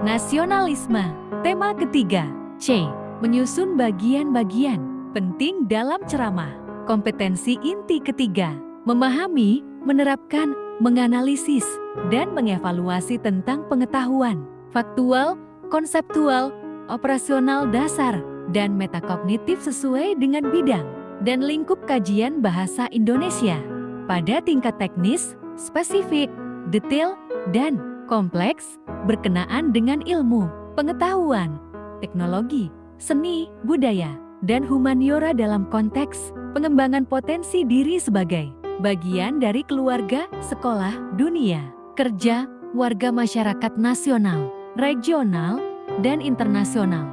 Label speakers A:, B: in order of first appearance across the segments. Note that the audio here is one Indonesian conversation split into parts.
A: Nasionalisme. Tema ketiga. C. Menyusun bagian-bagian penting dalam ceramah. Kompetensi inti ketiga. Memahami, menerapkan, menganalisis, dan mengevaluasi tentang pengetahuan faktual, konseptual, operasional dasar, dan metakognitif sesuai dengan bidang dan lingkup kajian bahasa Indonesia. Pada tingkat teknis, spesifik, detail, dan kompleks, berkenaan dengan ilmu, pengetahuan, teknologi, seni, budaya, dan humaniora dalam konteks pengembangan potensi diri sebagai bagian dari keluarga, sekolah, dunia, kerja, warga masyarakat nasional, regional, dan internasional.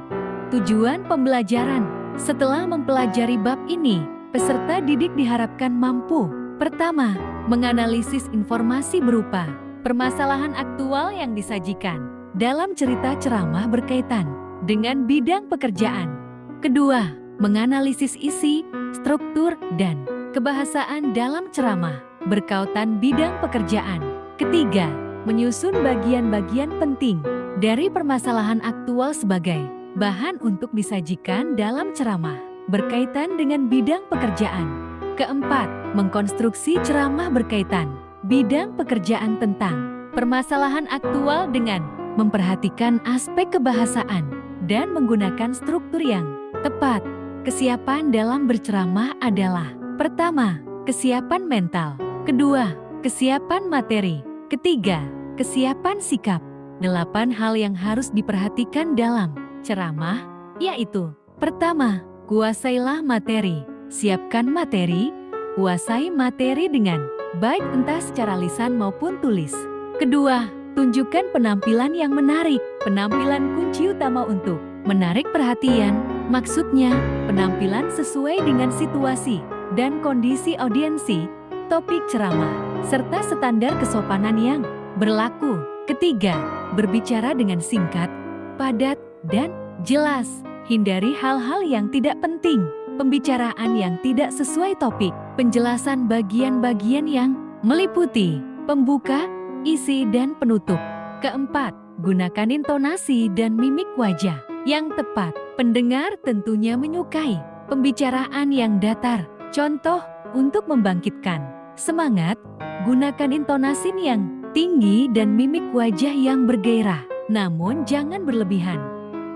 A: Tujuan pembelajaran. Setelah mempelajari bab ini, peserta didik diharapkan mampu: pertama, menganalisis informasi berupa permasalahan aktual yang disajikan dalam cerita ceramah berkaitan dengan bidang pekerjaan. Kedua, menganalisis isi, struktur, dan kebahasaan dalam ceramah berkaitan bidang pekerjaan. Ketiga, menyusun bagian-bagian penting dari permasalahan aktual sebagai bahan untuk disajikan dalam ceramah berkaitan dengan bidang pekerjaan. Keempat, mengkonstruksi ceramah berkaitan bidang pekerjaan tentang permasalahan aktual dengan memperhatikan aspek kebahasaan dan menggunakan struktur yang tepat. Kesiapan dalam berceramah adalah: pertama, kesiapan mental; kedua, kesiapan materi; ketiga, kesiapan sikap. 8 hal yang harus diperhatikan dalam ceramah, yaitu: pertama, kuasailah materi. Siapkan materi, kuasai materi dengan baik entah secara lisan maupun tulis. Kedua, tunjukkan penampilan yang menarik. Penampilan kunci utama untuk menarik perhatian, maksudnya penampilan sesuai dengan situasi dan kondisi audiensi, topik ceramah, serta standar kesopanan yang berlaku. Ketiga, berbicara dengan singkat, padat, dan jelas. Hindari hal-hal yang tidak penting, pembicaraan yang tidak sesuai topik, penjelasan bagian-bagian yang meliputi pembuka, isi, dan penutup. Keempat, gunakan intonasi dan mimik wajah yang tepat. Pendengar tentunya menyukai pembicaraan yang datar. Contoh, untuk membangkitkan semangat, gunakan intonasi yang tinggi dan mimik wajah yang bergairah, namun jangan berlebihan.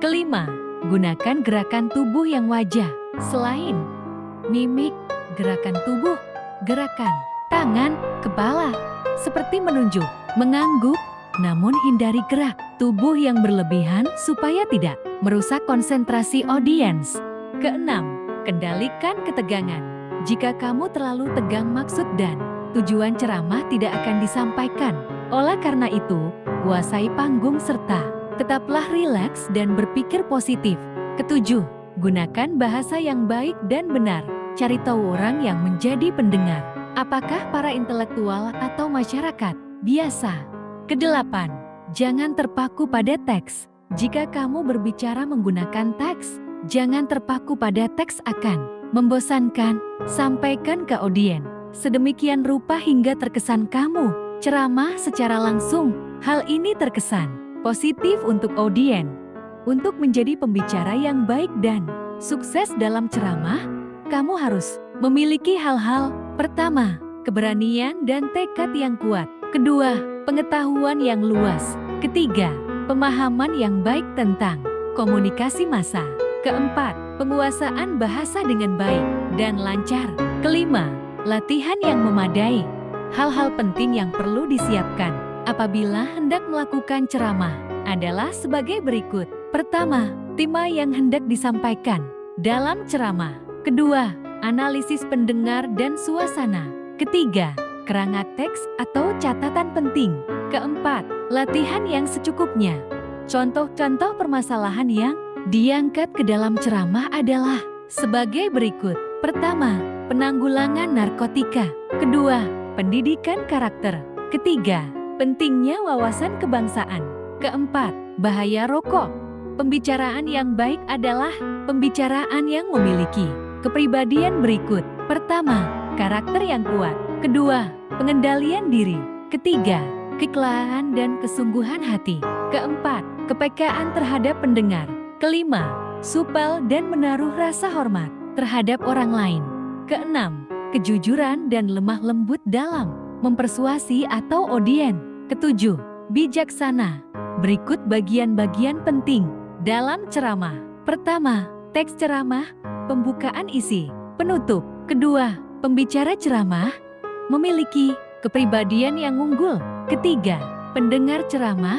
A: Kelima, gunakan gerakan tubuh yang wajar. Selain mimik, gerakan tubuh, gerakan tangan, kepala, seperti menunjuk, mengangguk, namun hindari gerak tubuh yang berlebihan supaya tidak merusak konsentrasi audiens. Keenam, kendalikan ketegangan. Jika kamu terlalu tegang, maksud dan tujuan ceramah tidak akan disampaikan. Oleh karena itu, kuasai panggung serta tetaplah rileks dan berpikir positif. Ketujuh, gunakan bahasa yang baik dan benar. Cari tahu orang yang menjadi pendengar, apakah para intelektual atau masyarakat biasa. Kedelapan, jangan terpaku pada teks. Jika kamu berbicara menggunakan teks, jangan terpaku pada teks, akan membosankan. Sampaikan ke audien sedemikian rupa hingga terkesan kamu ceramah secara langsung. Hal ini terkesan positif untuk audien. Untuk menjadi pembicara yang baik dan sukses dalam ceramah, kamu harus memiliki hal-hal: pertama, keberanian dan tekad yang kuat; kedua, pengetahuan yang luas; ketiga, pemahaman yang baik tentang komunikasi massa; keempat, penguasaan bahasa dengan baik dan lancar; kelima, latihan yang memadai. Hal-hal penting yang perlu disiapkan apabila hendak melakukan ceramah adalah sebagai berikut. Pertama, tema yang hendak disampaikan dalam ceramah. Kedua, analisis pendengar dan suasana. Ketiga, kerangka teks atau catatan penting. Keempat, latihan yang secukupnya. Contoh-contoh permasalahan yang diangkat ke dalam ceramah adalah sebagai berikut. Pertama, penanggulangan narkotika. Kedua, pendidikan karakter. Ketiga, pentingnya wawasan kebangsaan. Keempat, bahaya rokok. Pembicaraan yang baik adalah pembicaraan yang memiliki kepribadian berikut. Pertama, karakter yang kuat. Kedua, pengendalian diri. Ketiga, keikhlasan dan kesungguhan hati. Keempat, kepekaan terhadap pendengar. Kelima, supel dan menaruh rasa hormat terhadap orang lain. Keenam, kejujuran dan lemah lembut dalam mempersuasi atau audien. Ketujuh, bijaksana. Berikut bagian-bagian penting dalam ceramah. Pertama, teks ceramah, pembukaan isi, penutup. Kedua, pembicara ceramah memiliki kepribadian yang unggul. Ketiga, pendengar ceramah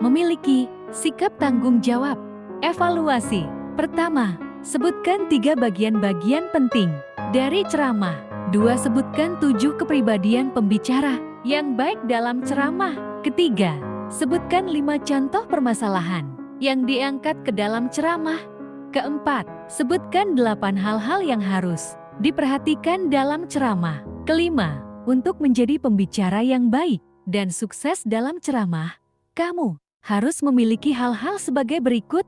A: memiliki sikap tanggung jawab. Evaluasi. Pertama, sebutkan 3 bagian-bagian penting dari ceramah. 2. Sebutkan 7 kepribadian pembicara yang baik dalam ceramah. Ketiga, sebutkan 5 contoh permasalahan yang diangkat ke dalam ceramah. Keempat, sebutkan 8 hal-hal yang harus diperhatikan dalam ceramah. Kelima, untuk menjadi pembicara yang baik dan sukses dalam ceramah, kamu harus memiliki hal-hal sebagai berikut.